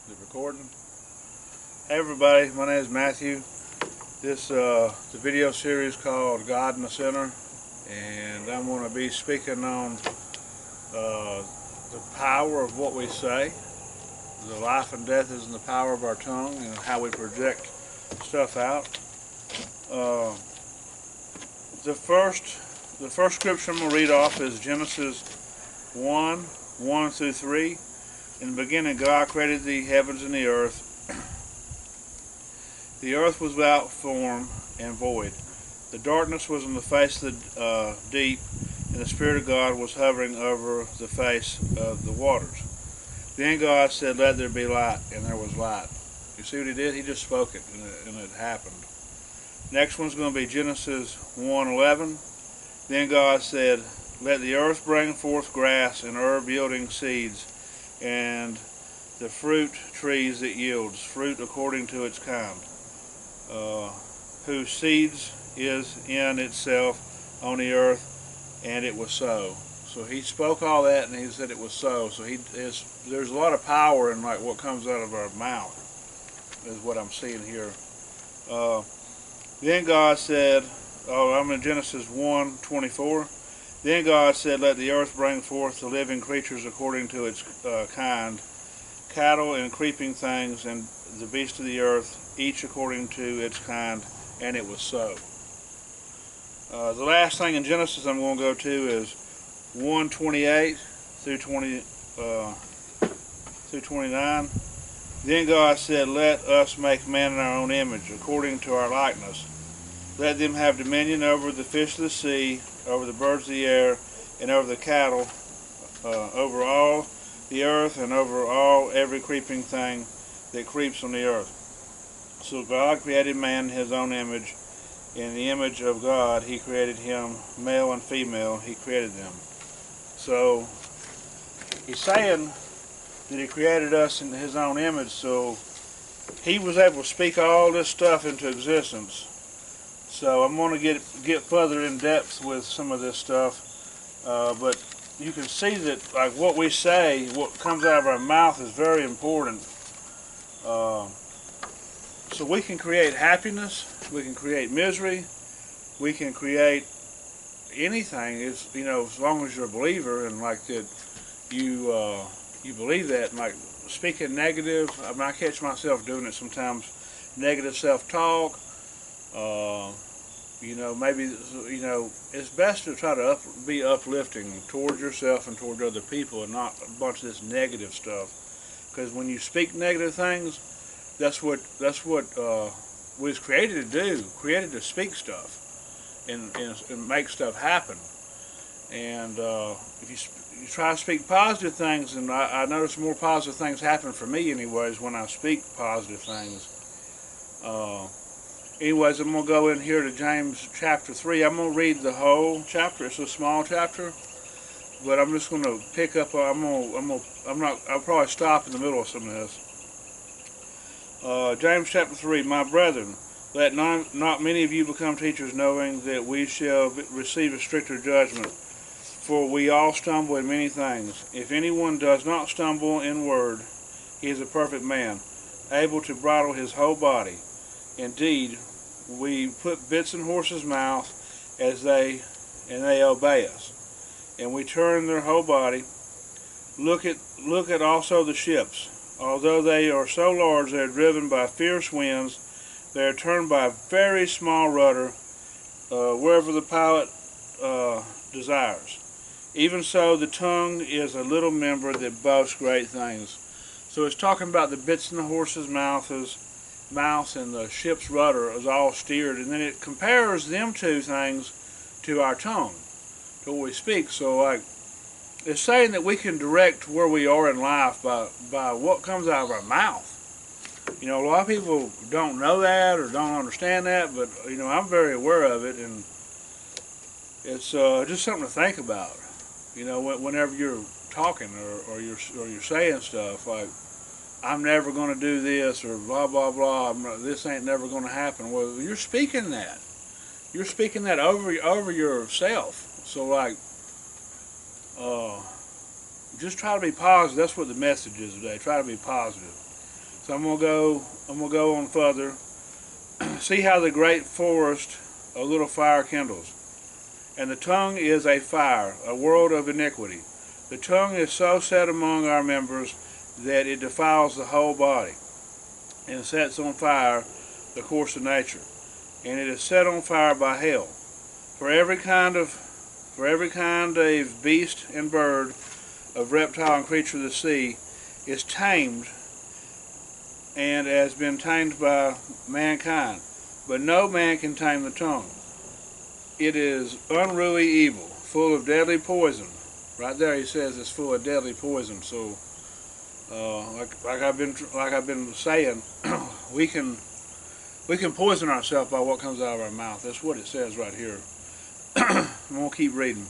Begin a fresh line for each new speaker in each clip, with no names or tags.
Is it recording? Hey everybody, my name is Matthew. This the video series called God in the Center, and I'm going to be speaking on the power of what we say. The life and death is in the power of our tongue and how we project stuff out. Uh, the first scripture I'm going to read off is Genesis 1 through 3. In the beginning, God created the heavens and the earth. The earth was without form and void. The darkness was on the face of the deep, and the Spirit of God was hovering over the face of the waters. Then God said, "Let there be light," and there was light. You see what he did? He just spoke it, and it happened. Next one's going to be Genesis 1:11. Then God said, "Let the earth bring forth grass and herb yielding seeds, and the fruit trees that yields fruit according to its kind, whose seeds is in itself on the earth," and it was so. So he spoke all that, and he said it was so. So there's a lot of power in like what comes out of our mouth, is what I'm seeing here. Then God said, I'm in Genesis 1:24. Then God said, "Let the earth bring forth the living creatures according to its kind, cattle and creeping things, and the beasts of the earth, each according to its kind," and it was so. The last thing in Genesis I'm going to go to is 1:28 through 29. Then God said, "Let us make man in our own image, according to our likeness. Let them have dominion over the fish of the sea, over the birds of the air, and over the cattle, over all the earth, and over every creeping thing that creeps on the earth." So God created man in his own image. In the image of God he created him, male and female he created them. So he's saying that he created us in his own image, so he was able to speak all this stuff into existence. So I'm going to get further in depth with some of this stuff, but you can see that like what we say, what comes out of our mouth, is very important. So we can create happiness, we can create misery, we can create anything. It's, as long as you're a believer and like that, you believe that. And like speaking negative, I catch myself doing it sometimes. Negative self-talk. Maybe it's best to try to be uplifting towards yourself and towards other people, and not a bunch of this negative stuff. Because when you speak negative things, that's what we was created to do. Created to speak stuff and make stuff happen. And if you try to speak positive things, and I notice more positive things happen for me, anyways, when I speak positive things. Anyways, I'm going to go in here to James chapter 3. I'm going to read the whole chapter. It's a small chapter, but I'm just going to pick up. I'll probably stop in the middle of some of this. James chapter 3. "My brethren, let not many of you become teachers, knowing that we shall receive a stricter judgment. For we all stumble in many things. If anyone does not stumble in word, he is a perfect man, able to bridle his whole body. Indeed, we put bits in horses' mouths and they obey us, and we turn their whole body. Look at also the ships. Although they are so large, they are driven by fierce winds. They are turned by a very small rudder, wherever the pilot desires. Even so, the tongue is a little member that boasts great things." So it's talking about the bits in the horse's mouth and the ship's rudder is all steered, and then it compares them two things to our tongue, to what we speak. So like it's saying that we can direct where we are in life by what comes out of our mouth. A lot of people don't know that or don't understand that, but I'm very aware of it, and it's just something to think about. Whenever you're talking or you're saying stuff like, "I'm never going to do this," or blah blah blah, "This ain't never going to happen." Well, you're speaking that. You're speaking that over yourself. So like, just try to be positive. That's what the message is today. Try to be positive. So I'm gonna go on further. See how the great forest a little fire kindles. And the tongue is a fire, a world of iniquity. The tongue is so set among our members that it defiles the whole body, and sets on fire the course of nature. And it is set on fire by hell. For every kind of beast and bird, of reptile and creature of the sea, is tamed and has been tamed by mankind. But no man can tame the tongue. It is unruly evil, full of deadly poison. Right there, he says it's full of deadly poison. So, like I've been saying, we can poison ourselves by what comes out of our mouth. That's what it says right here. I'm gonna keep reading.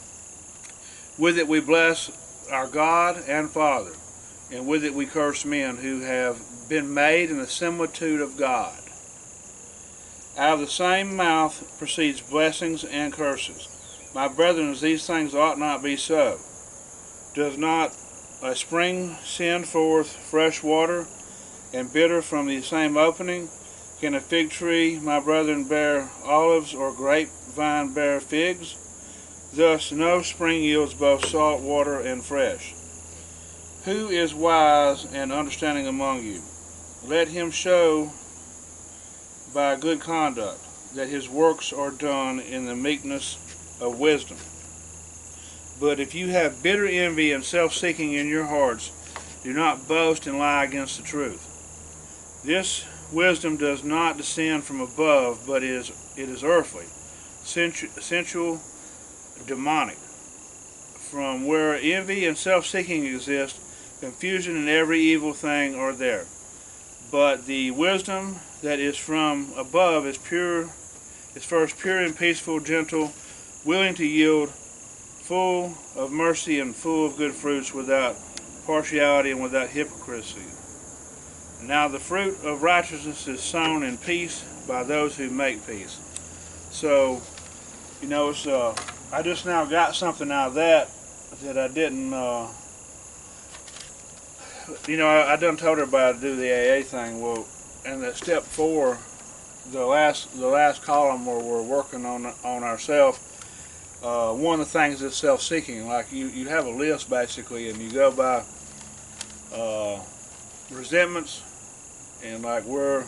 With it we bless our God and Father, and with it we curse men who have been made in the similitude of God. Out of the same mouth proceeds blessings and curses. My brethren, these things ought not be so. Does not a spring send forth fresh water, and bitter from the same opening? Can a fig tree, my brethren, bear olives, or grapevine bear figs? Thus no spring yields both salt water and fresh. Who is wise and understanding among you? Let him show by good conduct that his works are done in the meekness of wisdom. But if you have bitter envy and self-seeking in your hearts, do not boast and lie against the truth. This wisdom does not descend from above, but it is earthly, sensual, demonic. From where envy and self-seeking exist, confusion and every evil thing are there. But the wisdom that is from above is first pure and peaceful, gentle, willing to yield, full of mercy and full of good fruits, without partiality and without hypocrisy. Now the fruit of righteousness is sown in peace by those who make peace. So, it's, I just now got something out of that I didn't, I done told everybody to do the AA thing. Well, and that step 4, the last column where we're working on ourselves, one of the things is self-seeking. Like you have a list basically, and you go by resentments, and like what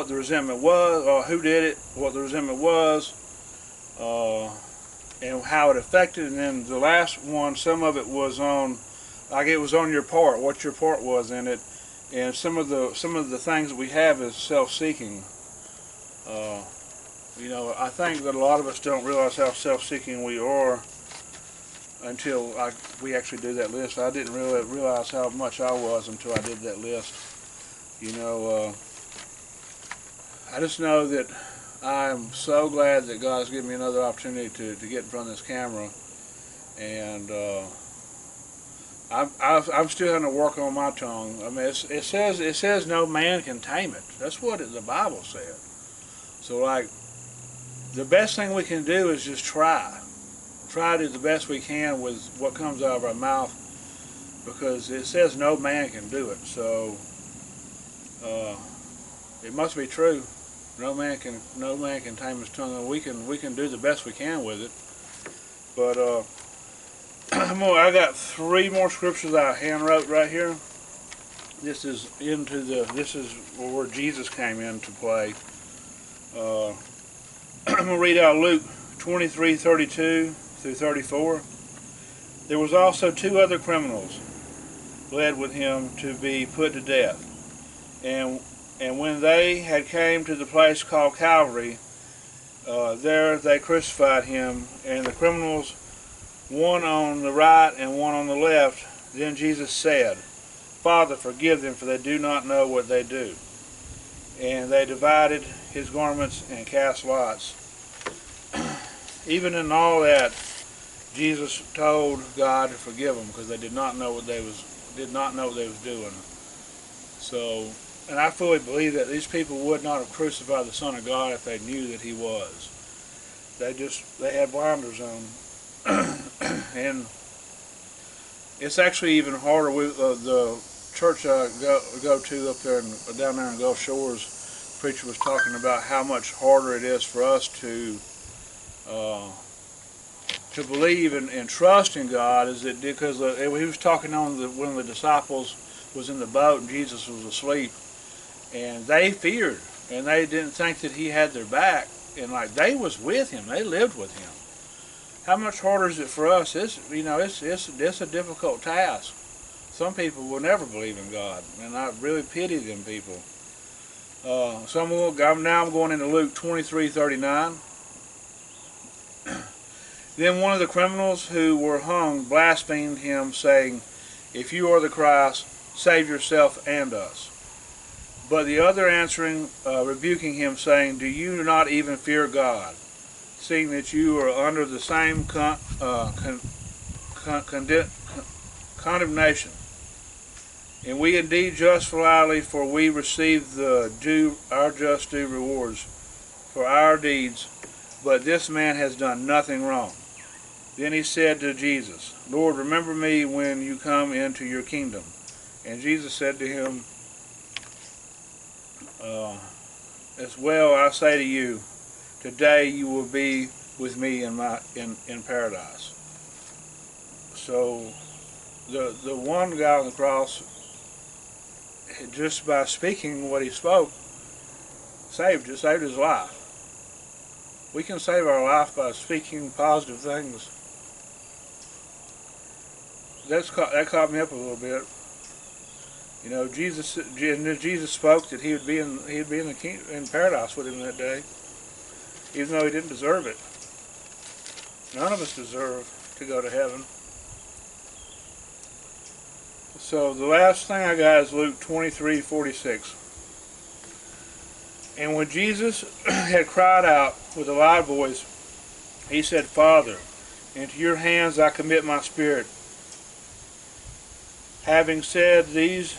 the resentment was, or who did it, what the resentment was, and how it affected. And then the last one, some of it was on, like it was on your part, what your part was in it, and some of the things that we have is self-seeking. I think that a lot of us don't realize how self-seeking we are until we actually do that list. I didn't really realize how much I was until I did that list. I just know that I'm so glad that God's given me another opportunity to get in front of this camera, and I'm still having to work on my tongue. I mean, it says no man can tame it. That's what the Bible said. So the best thing we can do is just try to do the best we can with what comes out of our mouth, because it says no man can do it. So it must be true. No man can tame his tongue, and we can do the best we can with it. But I got 3 more scriptures that I hand wrote right here. This is where Jesus came into play. I'm going to read out Luke 23:32 through 34. There was also 2 other criminals led with him to be put to death. And when they had came to the place called Calvary, there they crucified him, and the criminals, one on the right and one on the left. Then Jesus said, Father, forgive them, for they do not know what they do. And they divided his garments and cast lots. Even in all that, Jesus told God to forgive them, because they did not know what they was doing. So, and I fully believe that these people would not have crucified the Son of God if they knew that he was. They had blinders on. And it's actually even harder with church I go to up there down there in Gulf Shores, the preacher was talking about how much harder it is for us to believe and trust in God, is it because he was talking on when the disciples was in the boat and Jesus was asleep, and they feared and they didn't think that he had their back, and like they was with him, they lived with him. How much harder is it for us? It's a difficult task. Some people will never believe in God, and I really pity them people. Now I'm going into Luke 23:39. Then one of the criminals who were hung blasphemed him, saying, "If you are the Christ, save yourself and us." But the other answering, rebuking him, saying, "Do you not even fear God, seeing that you are under the same condemnation? And we indeed justly, for we receive our just due rewards for our deeds, but this man has done nothing wrong." Then he said to Jesus, "Lord, remember me when you come into your kingdom." And Jesus said to him, "As well I say to you, today you will be with me in paradise." So the one guy on the cross, just by speaking what he spoke, saved his life. We can save our life by speaking positive things. That caught me up a little bit. You know, Jesus spoke that he'd be in paradise with him that day, even though he didn't deserve it. None of us deserve to go to heaven. So the last thing I got is Luke 23:46. And when Jesus had cried out with a loud voice, he said, "Father, into your hands I commit my spirit." Having said this,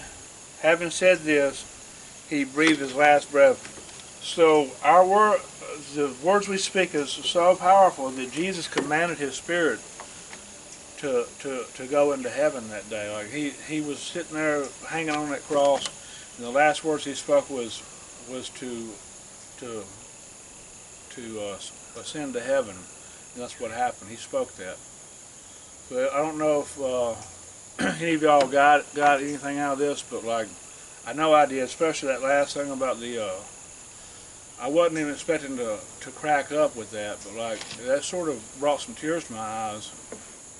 he breathed his last breath. So the words we speak is so powerful that Jesus commanded his spirit to go into heaven that day. Like he was sitting there hanging on that cross, and the last words he spoke was to ascend to heaven, and that's what happened. He spoke that. So I don't know if any of y'all got anything out of this, but like I know I did, especially that last thing about I wasn't even expecting to crack up with that, but like that sort of brought some tears to my eyes,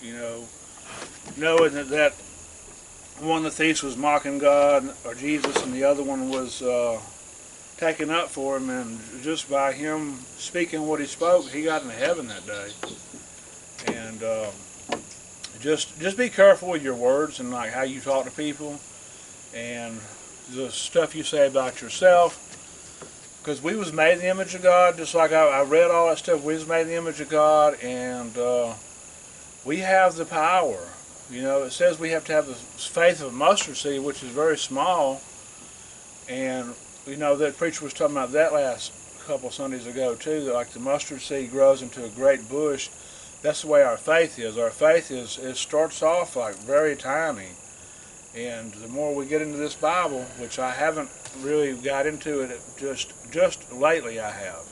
you know, knowing that one of the thieves was mocking God or Jesus, and the other one was taking up for him, and just by him speaking what he spoke, he got into heaven that day. And just be careful with your words and like how you talk to people and the stuff you say about yourself, because we was made in the image of God. Just like I read all that stuff, we was made in the image of God, and we have the power. You know, it says we have to have the faith of a mustard seed, which is very small, and you know that preacher was talking about that last couple Sundays ago too, that like the mustard seed grows into a great bush. That's the way our faith is. Our faith it starts off like very tiny, and the more we get into this Bible, which I haven't really got into it just lately, I have.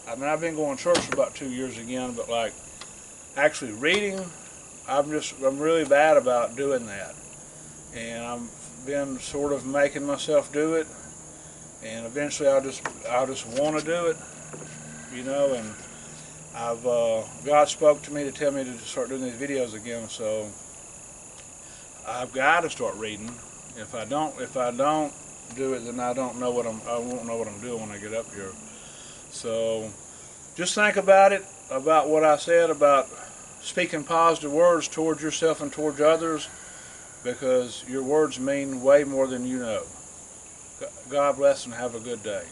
I mean, I've been going to church for about 2 years again, but like actually reading, I'm really bad about doing that, and I've been sort of making myself do it, and eventually I'll just want to do it, you know. And God spoke to me to tell me to start doing these videos again, so I've got to start reading. If I don't do it, then I won't know what I'm doing when I get up here. So just think about it, about what I said about speaking positive words towards yourself and towards others, because your words mean way more than you know. God bless and have a good day.